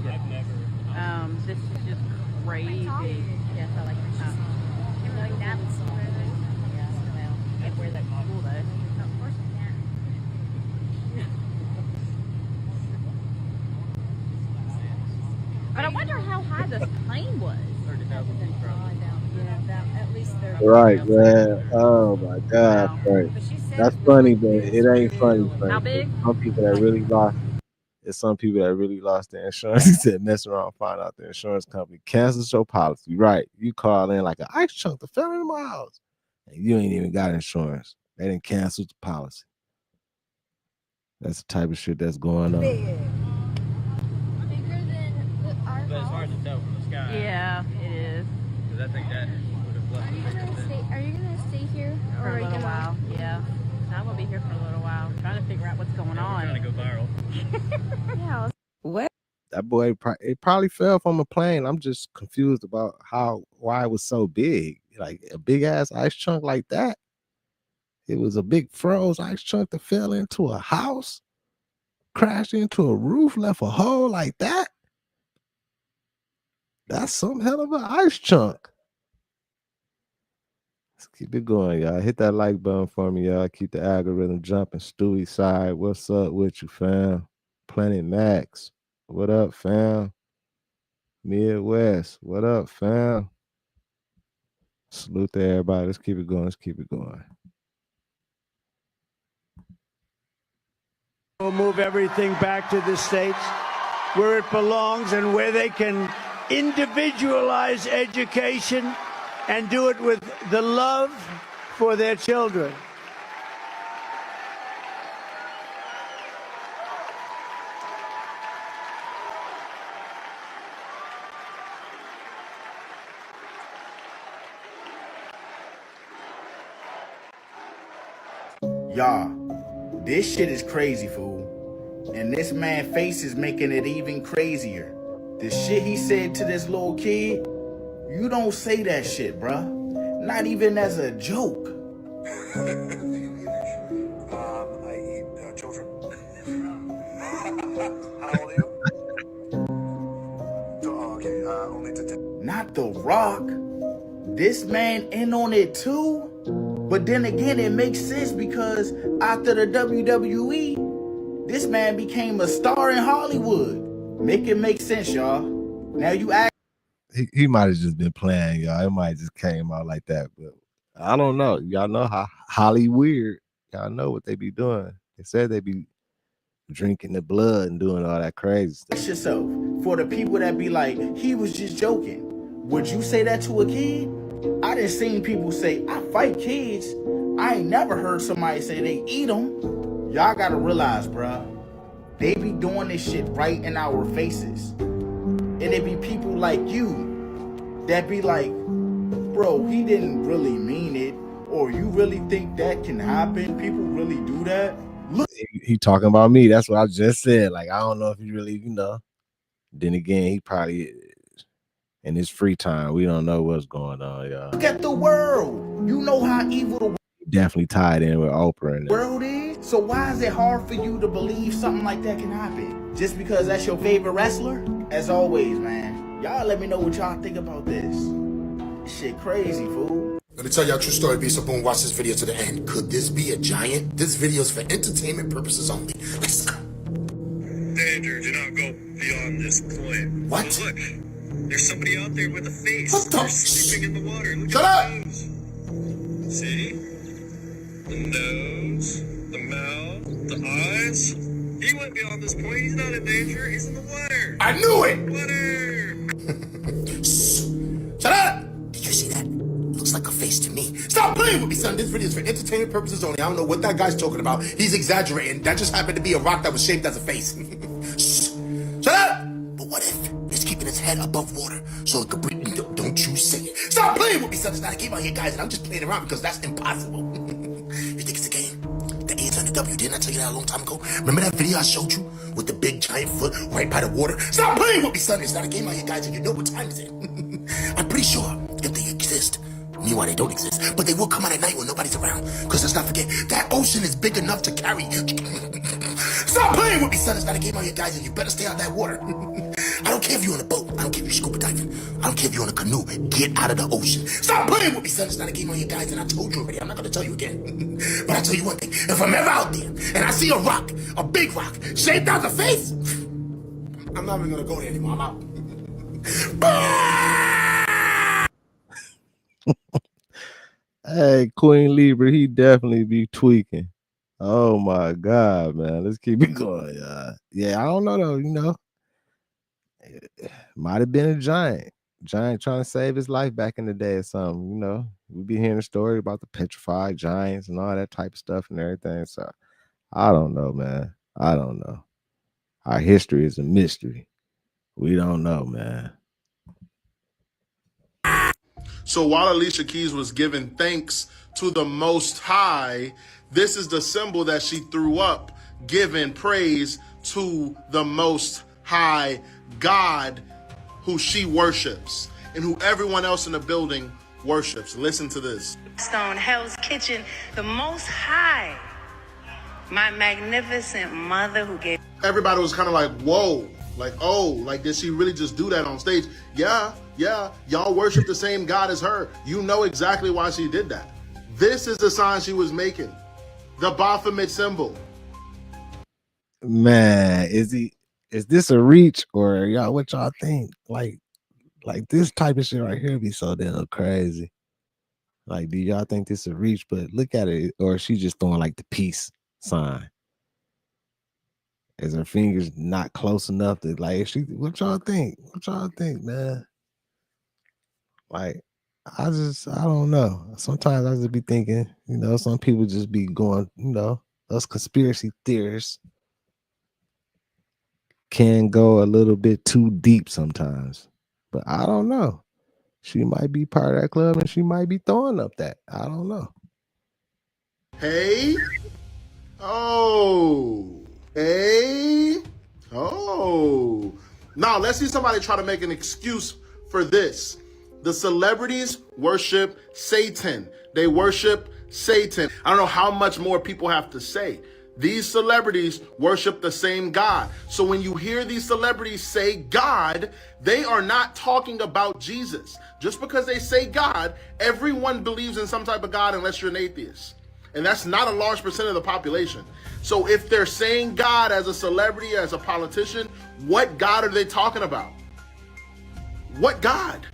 this is just crazy. Yes, I like your top. Like that was so crazy. Yeah, well, can't wear that to school though. Of course I can. But I wonder how high this plane was. 30,000 feet probably. Yeah, at least 30. Right, man. Oh my God, right. That's funny, but it ain't funny. How big? Some people that really lost. It's some people that really lost their insurance. He said, mess around, find out the insurance company cancels your policy. Right. You call in like an ice chunk that fell into my house. And you ain't even got insurance. They didn't cancel the policy. That's the type of shit that's going on. Bigger than our But it's hard to tell from the sky. Yeah, it is. Because I think that would have left. Are you gonna stay here for a little while? Yeah. I'm gonna be here for a little while, trying to figure out what's going on. Trying to go viral. Yeah. What? That boy, it probably fell from a plane. I'm just confused about why it was so big. Like a big ass ice chunk like that. It was a big froze ice chunk that fell into a house, crashed into a roof, left a hole like that. That's some hell of an ice chunk. Let's keep it going, y'all. Hit that like button for me, y'all. Keep the algorithm jumping. Stewie Side, what's up with you, fam? Planet Max, what up, fam? Midwest, what up, fam? Salute to everybody. Let's keep it going. Let's keep it going. We'll move everything back to the states where it belongs and where they can individualize education and do it with the love for their children. Y'all, this shit is crazy, fool. And this man's face is making it even crazier. The shit he said to this little kid, you don't say that shit, bruh. Not even as a joke. I eat children. How old are you? Okay, only to 10. Not The Rock. This man in on it too? But then again, it makes sense because after the WWE, this man became a star in Hollywood. Make it make sense, y'all. Now you act. He might have just been playing, y'all. It might have just came out like that, but I don't know. Y'all know how Hollywood. Y'all know what they be doing. They said they be drinking the blood and doing all that crazy stuff. Ask yourself, for the people that be like, he was just joking. Would you say that to a kid? I done seen people say, I fight kids. I ain't never heard somebody say they eat them. Y'all gotta realize, bruh, they be doing this shit right in our faces. And it be people like you that be like, bro, he didn't really mean it. Or you really think that can happen? People really do that? Look. He talking about me. That's what I just said. Like, I don't know if he really, Then again, he probably, in his free time, we don't know what's going on, y'all. Look at the world. You know how evil the Definitely tied in with Oprah and world is. So why is it hard for you to believe something like that can happen? Just because that's your favorite wrestler? As always, man, y'all let me know what y'all think about this. This shit crazy, fool. Let me tell y'all a true story, B, so boom, watch this video to the end. Could this be a giant? This video is for entertainment purposes only. Let's go. Danger, do not go beyond this point. What? Oh, look, there's somebody out there with a face. What the? They're sleeping in the water. Look Shut at up! the nose. See? The nose, the mouth, the eyes. He went beyond this point. He's not in danger. He's in the water. I knew it! Water! Shut up! Did you see that? Looks like a face to me. Stop playing with me, son. This video is for entertainment purposes only. I don't know what that guy's talking about. He's exaggerating. That just happened to be a rock that was shaped as a face. Shut up! But what if it's keeping its head above water so it could breathe? Don't you say it. Stop playing with me, son. It's not a game out here, guys, and I'm just playing around because that's impossible. You think it's a game? The A's on the W. Didn't I tell you that a long time ago? Remember that video I showed you with the big giant foot right by the water? Stop playing with me, son. It's not a game out here, guys, and you know what time it's in. I'm pretty sure if they exist, meanwhile they don't exist, but they will come out at night when nobody's around. Because let's not forget, that ocean is big enough to carry. Stop playing with me, son. It's not a game out here, guys, and you better stay out that water. I don't care if you're on a boat. I don't care if you're scuba diving. I don't care if you're on a canoe. Get out of the ocean. Stop playing with me, son. It's not a game out here, guys, and I told you already. I'm not going to tell you again. But I tell you one thing. If I'm ever out there and I see a rock, a big rock, shaped as a face, I'm not even going to go there anymore. I'm out. Hey, Queen Libra, he definitely be tweaking. Oh my God, man. Let's keep it going, y'all. Yeah, I don't know though, It might have been a giant trying to save his life back in the day or something, We'd be hearing a story about the petrified giants and all that type of stuff and everything. So I don't know, man. I don't know. Our history is a mystery. We don't know, man. So while Alicia Keys was giving thanks to the Most High, this is the symbol that she threw up, giving praise to the Most High God, who she worships and who everyone else in the building worships. Listen to this. Stone, Hell's Kitchen, the Most High, my magnificent mother who gave. Everybody was kind of like, whoa, Like, oh, like, did she really just do that on stage? Yeah, y'all worship the same God as her. You know exactly why she did that. This is the sign she was making. The Baphomet symbol. Man, is this a reach, or y'all, what y'all think? Like this type of shit right here be so damn crazy. Like, do y'all think this a reach? But look at it, or is she just throwing like the peace sign? Is her fingers not close enough to, like, what y'all think? What y'all think, man? Like, I don't know. Sometimes I just be thinking, some people just be going, those conspiracy theorists can go a little bit too deep sometimes. But I don't know. She might be part of that club and she might be throwing up that. I don't know. Hey. Oh. Hey. Oh. Now, let's see somebody try to make an excuse for this. The celebrities worship Satan. They worship Satan. I don't know how much more people have to say. These celebrities worship the same God. So when you hear these celebrities say God, they are not talking about Jesus. Just because they say God, everyone believes in some type of God unless you're an atheist. And that's not a large percent of the population. So if they're saying God as a celebrity, as a politician, what God are they talking about? What God?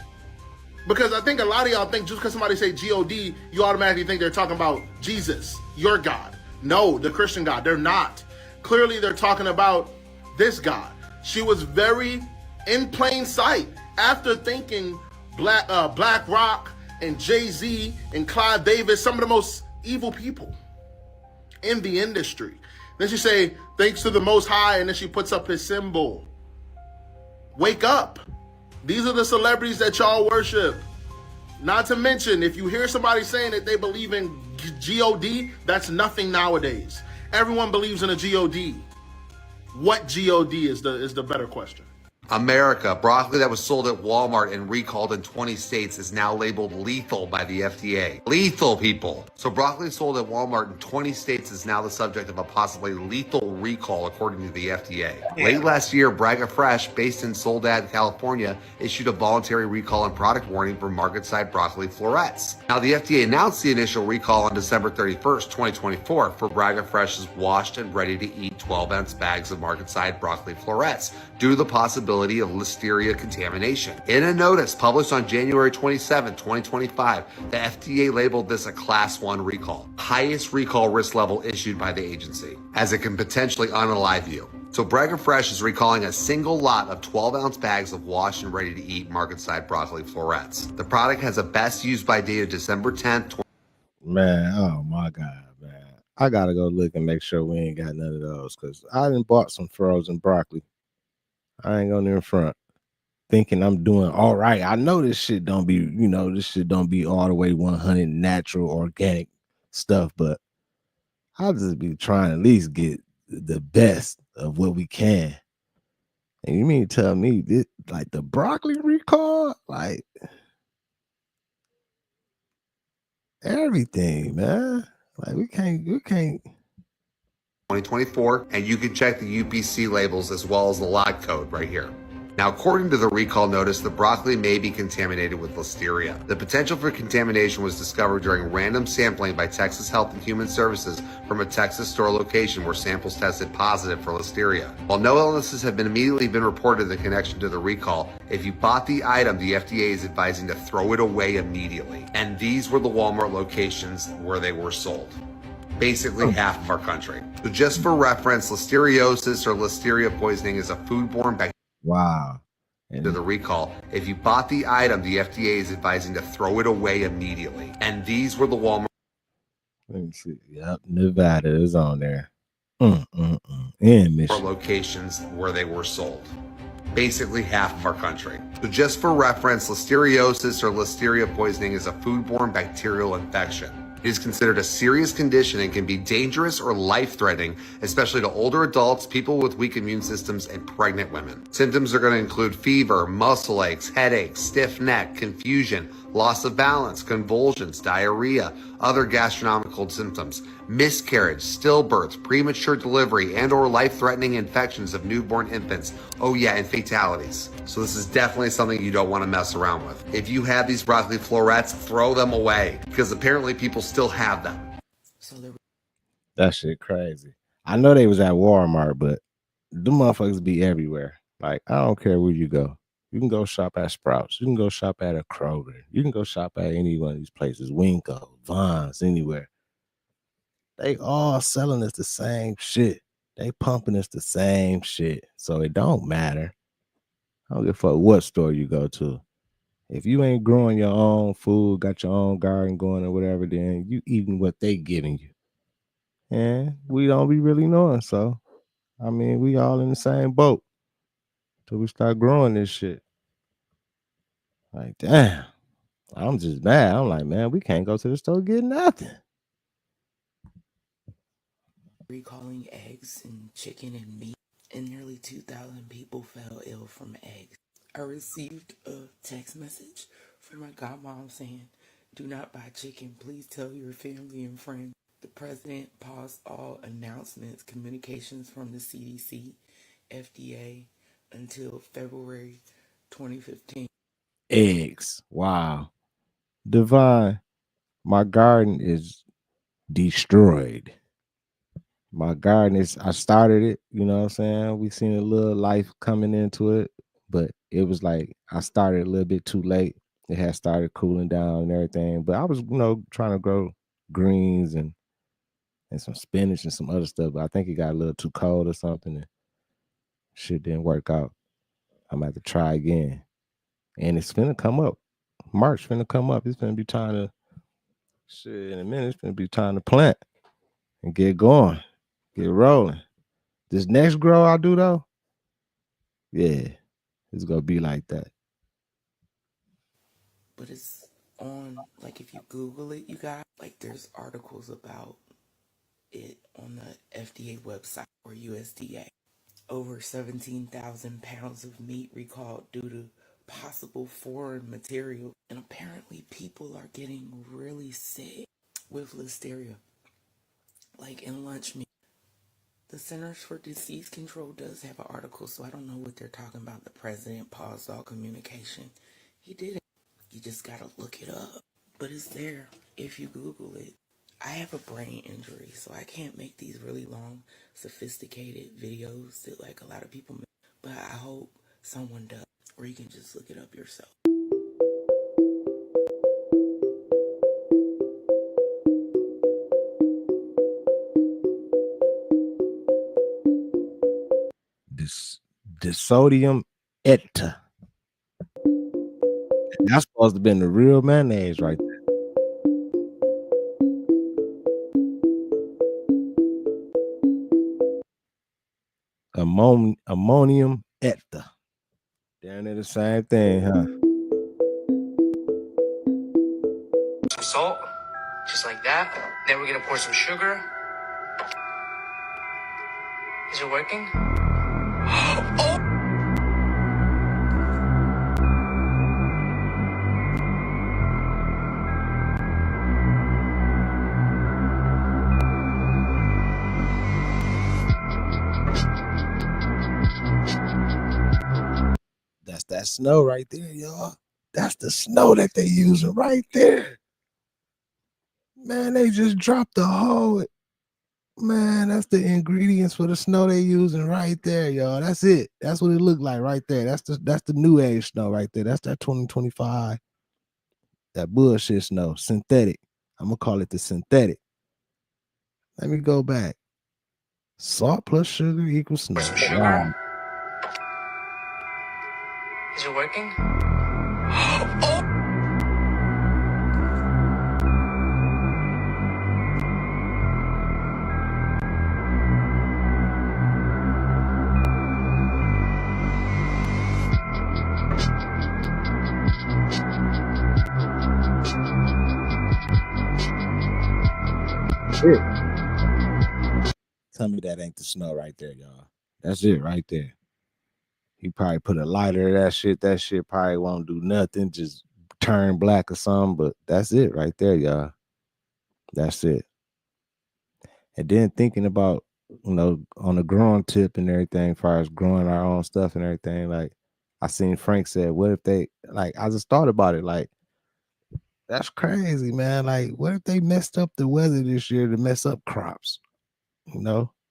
Because I think a lot of y'all think just because somebody say G-O-D, you automatically think they're talking about Jesus, your God. No, the Christian God. They're not. Clearly, they're talking about this God. She was very in plain sight after thinking Black Rock and Jay-Z and Clive Davis, some of the most evil people in the industry. Then she say, thanks to the Most High, and then she puts up his symbol. Wake up. These are the celebrities that y'all worship. Not to mention, if you hear somebody saying that they believe in G-O-D, that's nothing nowadays. Everyone believes in a G-O-D. What G-O-D is the better question. America, broccoli that was sold at Walmart and recalled in 20 states is now labeled lethal by the FDA. Lethal, people. So broccoli sold at Walmart in 20 states is now the subject of a possibly lethal recall, according to the FDA. Late last year, Braga Fresh, based in Soledad, California, issued a voluntary recall and product warning for market-side broccoli florets. Now, the FDA announced the initial recall on December 31st, 2024 for Braga Fresh's washed and ready-to-eat 12-ounce bags of market-side broccoli florets due to the possibility of Listeria contamination. In a notice published on January 27, 2025, the FDA labeled this a Class 1 recall, highest recall risk level issued by the agency, as it can potentially unalive you. So Braga Fresh is recalling a single lot of 12-ounce bags of washed and ready-to-eat market-side broccoli florets. The product has a best used by date of December 10th. Man, oh my God, man. I gotta go look and make sure we ain't got none of those, because I done bought some frozen broccoli. I ain't going in front thinking I'm doing all right. I know this shit don't be, this shit don't be all the way 100 natural, organic stuff, but I'll just be trying to at least get the best of what we can. And you mean to tell me this, like the broccoli recall, like everything, man. Like we can't. 2024, and you can check the UPC labels as well as the lot code right here. Now, according to the recall notice, the broccoli may be contaminated with Listeria. The potential for contamination was discovered during random sampling by Texas Health and Human Services from a Texas store location where samples tested positive for Listeria. While no illnesses have immediately been reported in connection to the recall, if you bought the item, the FDA is advising to throw it away immediately. And these were the Walmart locations where they were sold. Basically half of our country. So just for reference, listeriosis or listeria poisoning is a foodborne bacteria. Wow. To the recall, if you bought the item, the FDA is advising to throw it away immediately. And these were the Walmart. Let me see. Yep, Nevada is on there. And Michigan. Locations where they were sold. Basically half of our country. So just for reference, listeriosis or listeria poisoning is a foodborne bacterial infection. It is considered a serious condition and can be dangerous or life-threatening, especially to older adults, people with weak immune systems, and pregnant women. Symptoms are going to include fever, muscle aches, headaches, stiff neck, confusion, loss of balance, convulsions, diarrhea, other gastronomical symptoms, miscarriage, stillbirths, premature delivery, and or life-threatening infections of newborn infants. Oh yeah, and fatalities. So this is definitely something you don't want to mess around with. If you have these broccoli florets, throw them away because apparently people still have them. That shit crazy. I know they was at Walmart, but the motherfuckers be everywhere. Like, I don't care where you go. You can go shop at Sprouts. You can go shop at a Kroger. You can go shop at any one of these places. Winco, Vons, anywhere. They all selling us the same shit. They pumping us the same shit. So it don't matter. I don't give a fuck what store you go to. If you ain't growing your own food, got your own garden going or whatever, then you eating what they giving you. And we don't be really knowing. So, I mean, we all in the same boat till we start growing this shit. Like, damn, I'm just mad. I'm like, man, we can't go to the store get nothing. Recalling eggs and chicken and meat, and nearly 2,000 people fell ill from eggs. I received a text message from my godmom saying, "Do not buy chicken. Please tell your family and friends." The president paused all announcements, communications from the CDC, FDA until February 2015. Eggs. Wow. Divine, my garden is destroyed. My garden is, I started it, you know what I'm saying? We seen a little life coming into it, but it was like I started a little bit too late. It had started cooling down and everything, but I was, trying to grow greens and some spinach and some other stuff, but I think it got a little too cold or something and shit didn't work out. I'm gonna have to try again. And it's finna come up. March finna come up. It's finna be time to shit in a minute. It's finna be time to plant and get going, get rolling. This next grow I do though, yeah, it's gonna be like that. But it's on, like, if you Google it, you got, like, there's articles about it on the FDA website or USDA. Over 17,000 pounds of meat recalled due to possible foreign material. And apparently people are getting really sick with listeria, like in lunch meat. The Centers for Disease Control does have an article, so I don't know what they're talking about. The president paused all communication. He did it. You just gotta look it up. But it's there if you Google it. I have a brain injury, so I can't make these really long, sophisticated videos that like a lot of people make. But I hope someone does, or you can just look it up yourself. The sodium etta. That's supposed to be the real mayonnaise right there. Ammonium etta. Down there the same thing, huh? Some salt, just like that. Then we're gonna pour some sugar. Is it working? Oh! That's that snow right there, y'all. That's the snow that they using right there. Man, they just dropped the whole. Man, that's the ingredients for the snow they using right there, y'all. That's it. That's what it looked like right there. That's the new age snow right there. That's that 2025. That bullshit snow, synthetic. I'm gonna call it the synthetic. Let me go back. Salt plus sugar equals snow. Some sugar. Wow. Is it working? Oh! Tell me that ain't the snow right there, y'all. That's it right there. He probably put a lighter to that shit. That shit probably won't do nothing. Just turn black or something. But that's it right there, y'all. That's it. And then thinking about, on the growing tip and everything, as far as growing our own stuff and everything, like I seen Frank said, what if they, like, I just thought about it, like, that's crazy, man. Like, what if they messed up the weather this year to mess up crops,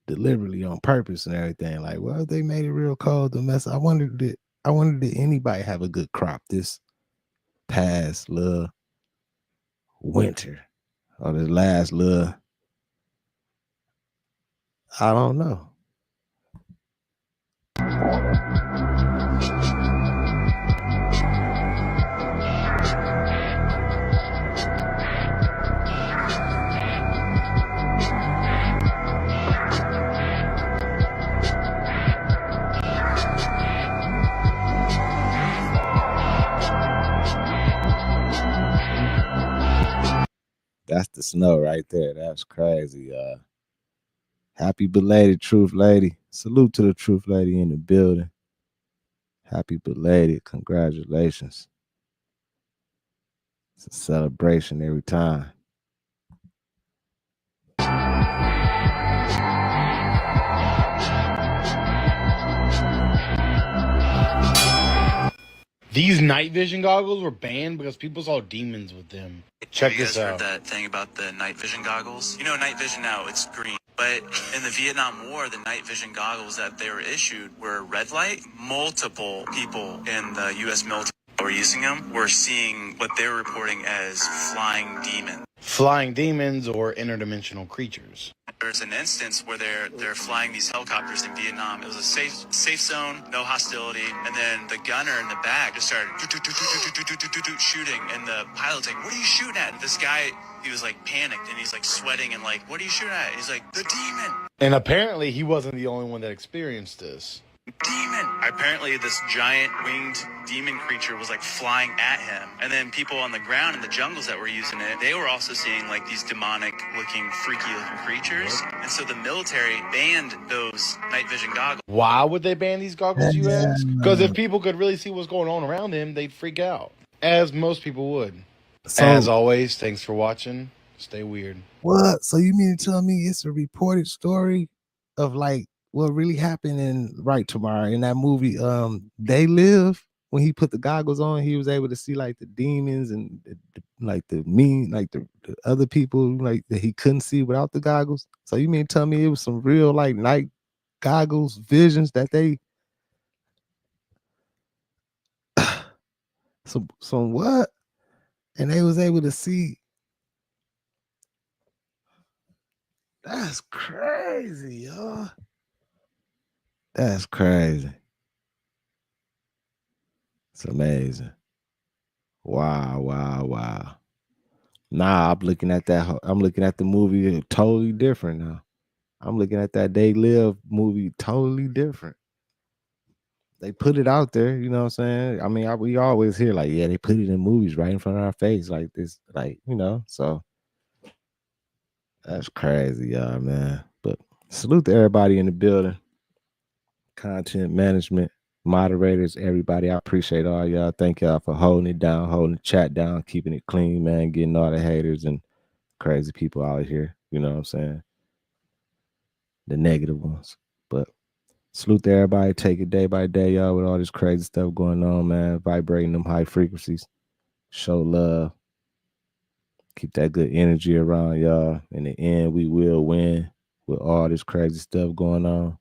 deliberately on purpose and everything? Like, what if they made it real cold to mess up? I wondered, did anybody have a good crop this past little winter or this last little, I don't know. That's the snow right there. That's crazy. Happy belated Truth Lady. Salute to the Truth Lady in the building. Happy belated. Congratulations. It's a celebration every time. These night vision goggles were banned because people saw demons with them. Check this out. Have you guys heard that thing about the night vision goggles? You know, night vision now, it's green. But in the Vietnam War, the night vision goggles that they were issued were red light. Multiple people in the U.S. military who were using them were seeing what they were reporting as flying demons. Flying demons or interdimensional creatures. There's an instance where they're flying these helicopters in Vietnam. It was a safe zone, no hostility, and then the gunner in the back just started shooting, and the pilot's like, "What are you shooting at?" And this guy, he was like panicked and he's like sweating and like, "What are you shooting at?" He's like, "The demon." And apparently he wasn't the only one that experienced this. Demon. Apparently this giant winged demon creature was like flying at him, and then people on the ground in the jungles that were using it, they were also seeing like these demonic looking, freaky looking creatures. And so the military banned those night vision goggles. Why would they ban these goggles, you ask? Because if people could really see what's going on around him, they'd freak out, as most people would. So, as always, thanks for watching. Stay weird. What? So you mean to tell me it's a reported story of like what really happened in tomorrow in that movie They Live? When he put the goggles on, he was able to see like the demons and the other people like that he couldn't see without the goggles. So you mean to tell me it was some real like night goggles visions that they some what? And they was able to see. That's crazy, y'all. That's crazy. It's amazing. Wow. Nah, I'm looking at the movie totally different now. I'm looking at that They Live movie totally different. They put it out there, you know what I'm saying? I mean, we always hear like, yeah, they put it in movies right in front of our face like this, like, so that's crazy, y'all, man. But salute to everybody in the building. Content management, moderators, everybody. I appreciate all y'all. Thank y'all for holding it down, holding the chat down, keeping it clean, man, getting all the haters and crazy people out here. You know what I'm saying? The negative ones. But salute to everybody. Take it day by day, y'all, with all this crazy stuff going on, man. Vibrating them high frequencies. Show love. Keep that good energy around y'all. In the end, we will win with all this crazy stuff going on.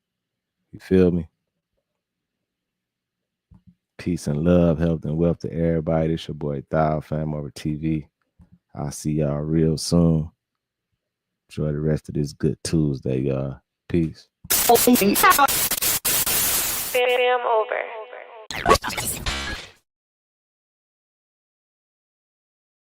You feel me? Peace and love, health and wealth to everybody. It's your boy Thou, FamOverTV. I'll see y'all real soon. Enjoy the rest of this good Tuesday, y'all. Peace. Fam over.